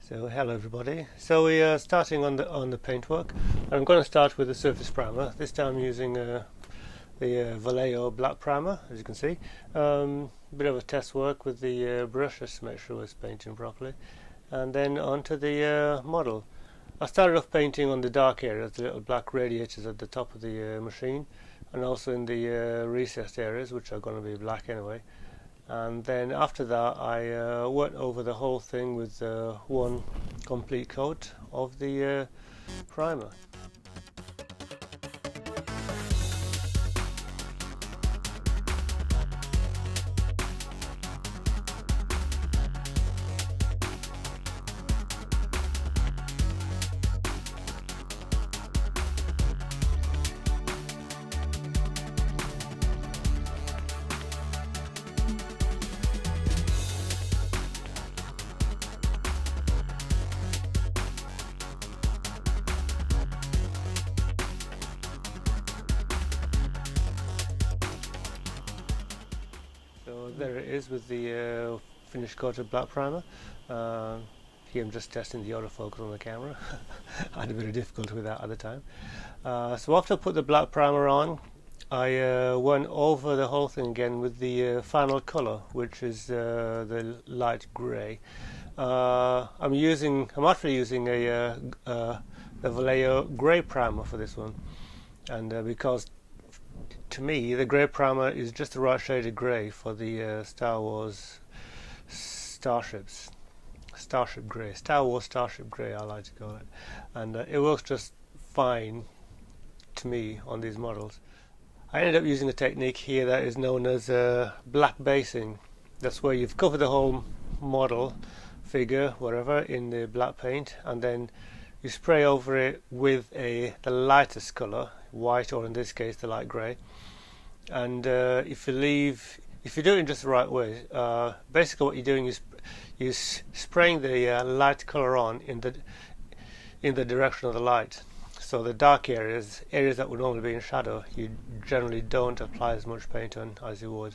So hello everybody. So we are starting on the paintwork. I'm going to start with the surface primer. This time using the Vallejo black primer, as you can see. Bit of a test work with the brush just to make sure it's painting properly, and then onto the model. I started off painting on the dark areas, the little black radiators at the top of the machine, and also in the recessed areas, which are going to be black anyway. And then after that I went over the whole thing with one complete coat of the primer. So there it is with the finished coat of black primer. Here I'm just testing the autofocus on the camera. I had a bit of difficulty with that at the time. So after I put the black primer on, I went over the whole thing again with the final colour, which is the light grey. I'm actually using the Vallejo grey primer for this one, and because to me the grey primer is just the right shade of grey for the Star Wars Starship grey, Star Wars Starship grey I like to call it, and it works just fine to me on these models. I ended up using a technique here that is known as black basing. That's where you've covered the whole model, figure, whatever, in the black paint, and then you spray over it with the lightest colour, white, or in this case the light grey. And if you do it in just the right way, basically what you're doing is you're spraying the light colour on in the direction of the light. So the dark areas that would normally be in shadow, you generally don't apply as much paint on as you would.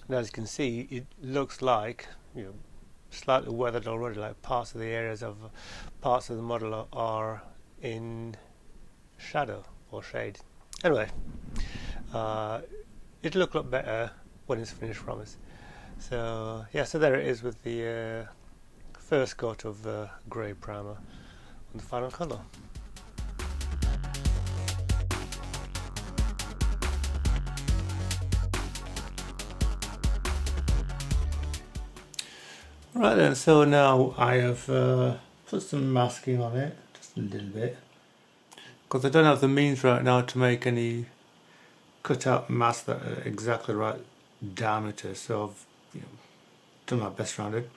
And as you can see, it looks like, slightly weathered already, like parts of the model are in shadow or shade. Anyway, it'll look a lot better when it's finished, promise. So yeah, so there it is with the first coat of grey primer on the final colour. Right then, so now I have put some masking on it, just a little bit, because I don't have the means right now to make any cut out masks that are exactly right diameter, so I've done my best around it.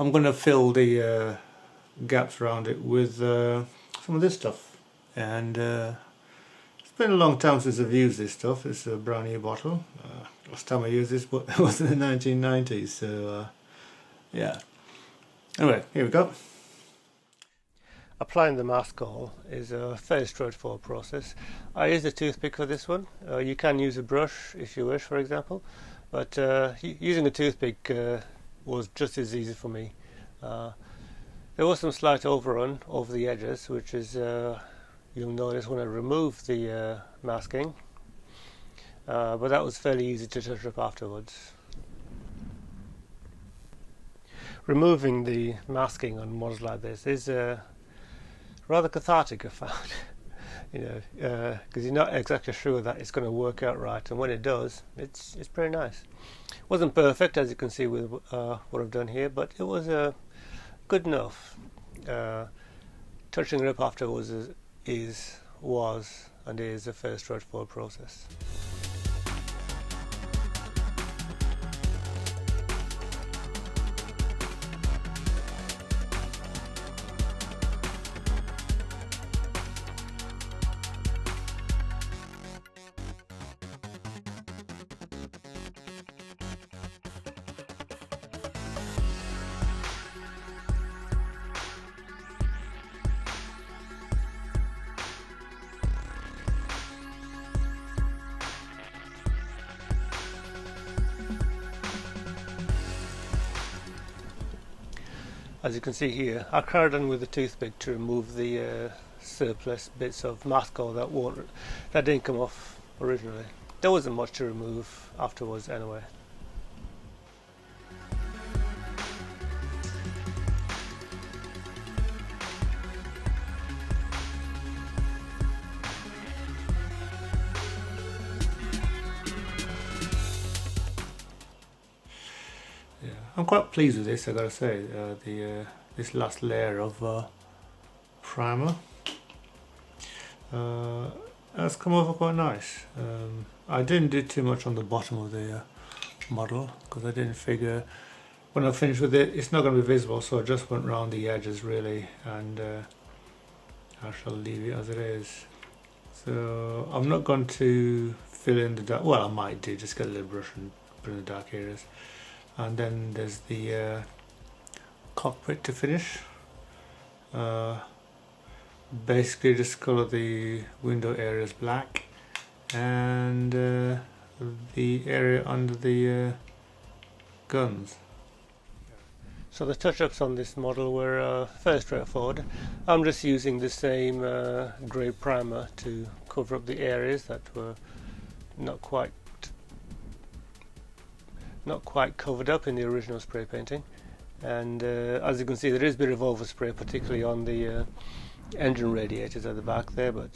I'm going to fill the gaps around it with some of this stuff, and it's been a long time since I've used this stuff. It's a brand new bottle. Last time I used this was in the 1990s, so yeah. Anyway, here we go. Applying the mask all is a fairly straightforward process. I used a toothpick for this one. You can use a brush if you wish, for example, but using a toothpick was just as easy for me. There was some slight overrun over the edges, which is you'll notice when I remove the masking, but that was fairly easy to touch up afterwards. Removing the masking on models like this is rather cathartic, I found. Because you're not exactly sure that it's going to work out right, and when it does, it's pretty nice. It wasn't perfect, as you can see with what I've done here, but it was good enough. Touching it up afterwards was and is a fairly straightforward process. as you can see here, I carried on with the toothpick to remove the surplus bits of mascot that didn't come off originally. There wasn't much to remove afterwards anyway. Yeah, I'm quite pleased with this, I gotta say. This last layer of primer has come over quite nice. I didn't do too much on the bottom of the model because I didn't figure when I finished with it it's not going to be visible, so I just went around the edges really, and I shall leave it as it is. So I'm not going to fill in the dark, well I might do, just get a little brush and put in the dark areas. And then there's the cockpit to finish. Basically just color the window areas black, and the area under the guns. So the touch-ups on this model were fairly straightforward. I'm just using the same grey primer to cover up the areas that were not quite covered up in the original spray painting. And as you can see, there is a bit of overspray, particularly on the engine radiators at the back there, but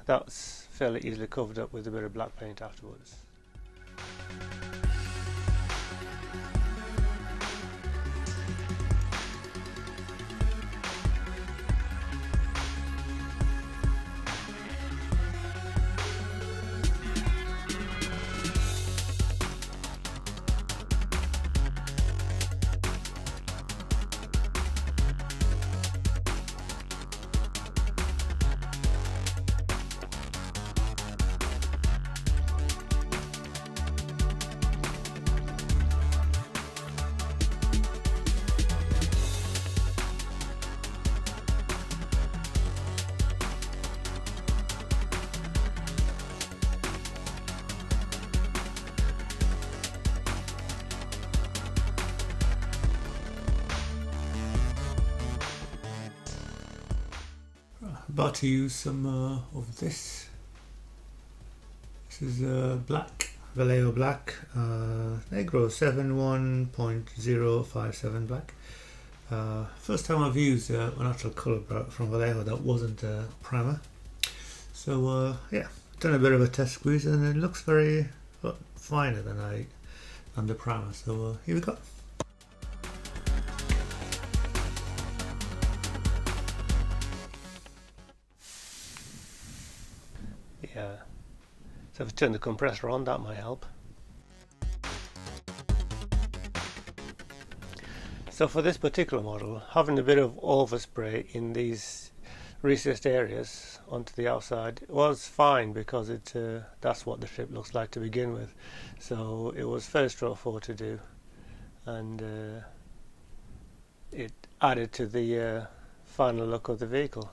that's fairly easily covered up with a bit of black paint afterwards. About to use some of this. This is black, Vallejo black, Negro 71.057 black. First time I've used an actual colour from Vallejo that wasn't a primer. So yeah, done a bit of a test squeeze and it looks very finer than the primer. So here we go. Yeah, so if I turn the compressor on, that might help. So for this particular model, having a bit of overspray in these recessed areas onto the outside was fine, because that's what the ship looks like to begin with. So it was fairly straightforward to do, and it added to the final look of the vehicle.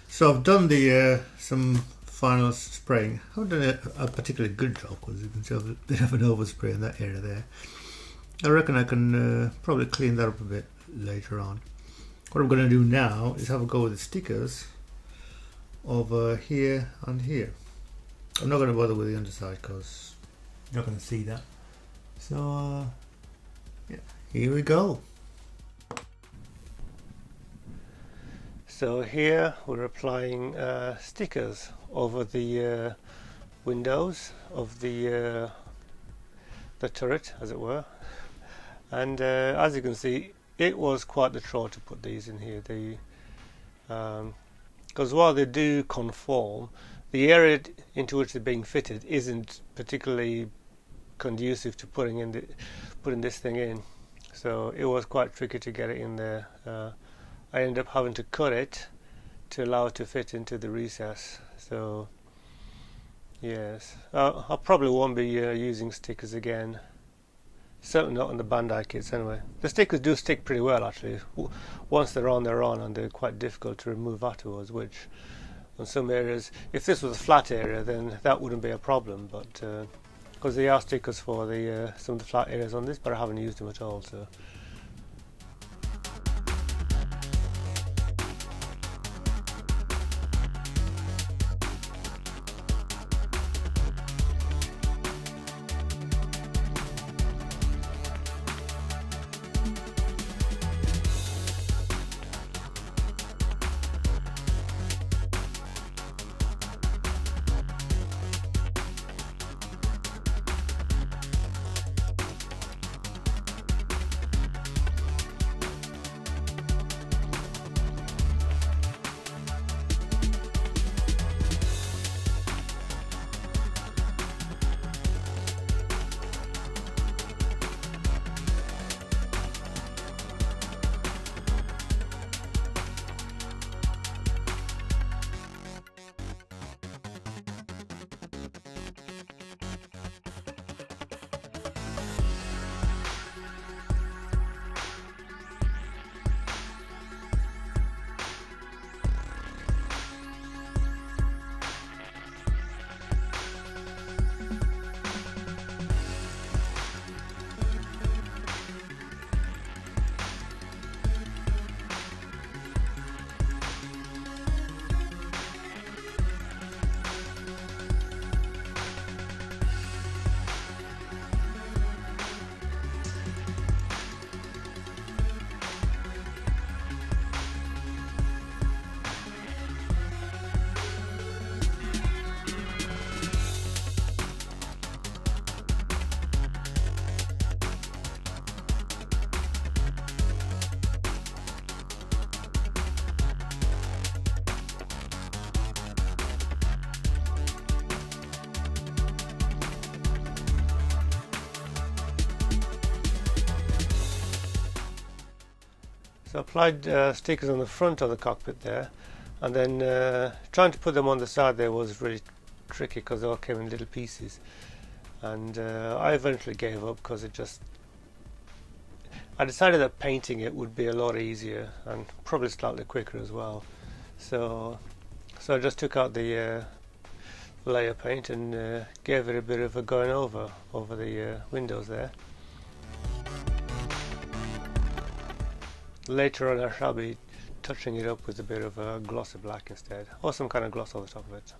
So I've done the some final spraying. I haven't done a particularly good job, because you can see I've a bit of an overspray in that area there. I reckon I can probably clean that up a bit later on. What I'm going to do now is have a go with the stickers over here and here. I'm not going to bother with the underside because you're not going to see that. So yeah, here we go. So here we're applying stickers over the windows of the turret, as it were, and as you can see, it was quite the chore to put these in here. Because while they do conform, the area into which they're being fitted isn't particularly conducive to putting this thing in. so it was quite tricky to get it in there. I ended up having to cut it to allow it to fit into the recess. So yes, I probably won't be using stickers again. Certainly not on the Bandai kits anyway. The stickers do stick pretty well actually. Once they're on, and they're quite difficult to remove afterwards, which on some areas, if this was a flat area, then that wouldn't be a problem, but because there are stickers for the some of the flat areas on this, but I haven't used them at all. So I applied stickers on the front of the cockpit there, and then trying to put them on the side there was really tricky because they all came in little pieces, and I eventually gave up because I decided that painting it would be a lot easier and probably slightly quicker as well. So I just took out the layer paint and gave it a bit of a going over the windows there. Later on I shall be touching it up with a bit of a glossy black instead, or some kind of gloss on the top of it.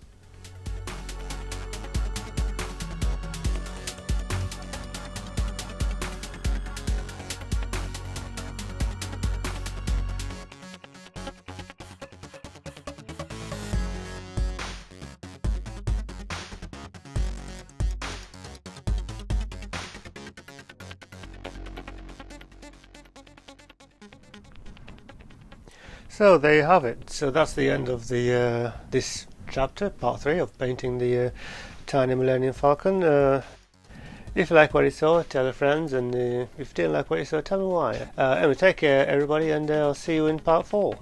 So there you have it. So that's the end of the this chapter, part 3 of painting the tiny Millenium Falcon. If you like what you saw, tell your friends, and if you didn't like what you saw, tell me why. Anyway, take care everybody, and I'll see you in part 4.